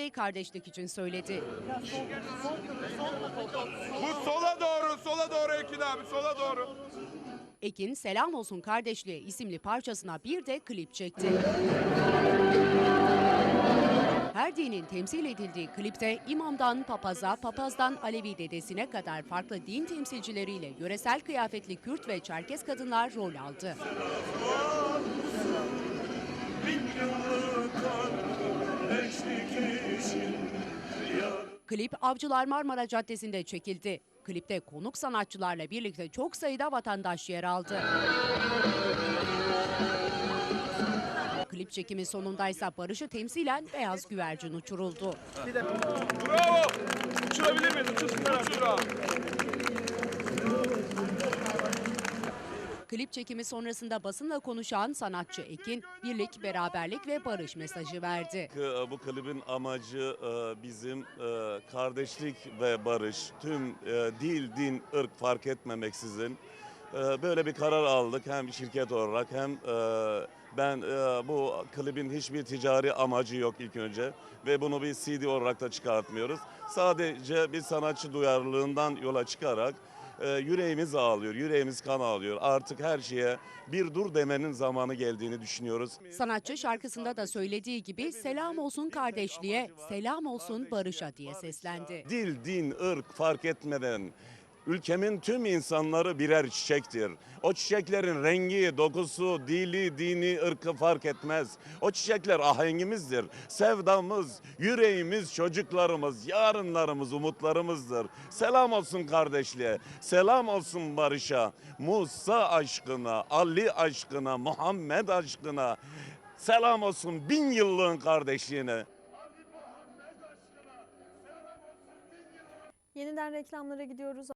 ve kardeşlik için söyledi. Bu sola doğru Ekin abi, sola doğru. Ekin Selam Olsun Kardeşliğe isimli parçasına bir de klip çekti. Her dinin temsil edildiği klipte imamdan papaza, papazdan Alevi dedesine kadar farklı din temsilcileriyle yöresel kıyafetli Kürt ve Çerkes kadınlar rol aldı. Klip Avcılar Marmara Caddesi'nde çekildi. Klipte konuk sanatçılarla birlikte çok sayıda vatandaş yer aldı. Klip çekimi sonundaysa barışı temsilen beyaz güvercin uçuruldu. Bravo. Uçurabilir miyiz? Uçur abi. Klip çekimi sonrasında basınla konuşan sanatçı Ekin, birlik, beraberlik ve barış mesajı verdi. Bu klibin amacı bizim kardeşlik ve barış, tüm dil, din, ırk fark etmemeksizin böyle bir karar aldık hem şirket olarak hem ben bu klibin hiçbir ticari amacı yok ilk önce ve bunu bir CD olarak da çıkartmıyoruz. Sadece bir sanatçı duyarlılığından yola çıkarak yüreğimiz ağlıyor, yüreğimiz kan ağlıyor. Artık her şeye bir dur demenin zamanı geldiğini düşünüyoruz. Sanatçı şarkısında da söylediği gibi selam olsun kardeşliğe, selam olsun barışa diye seslendi. Dil, din, ırk fark etmeden ülkemin tüm insanları birer çiçektir. O çiçeklerin rengi, dokusu, dili, dini, ırkı fark etmez. O çiçekler ahengimizdir, sevdamız, yüreğimiz, çocuklarımız, yarınlarımız, umutlarımızdır. Selam olsun kardeşliğe, selam olsun barışa, Musa aşkına, Ali aşkına, Muhammed aşkına, selam olsun 1000 yıllığın kardeşliğine. Yeniden reklamlara gidiyoruz.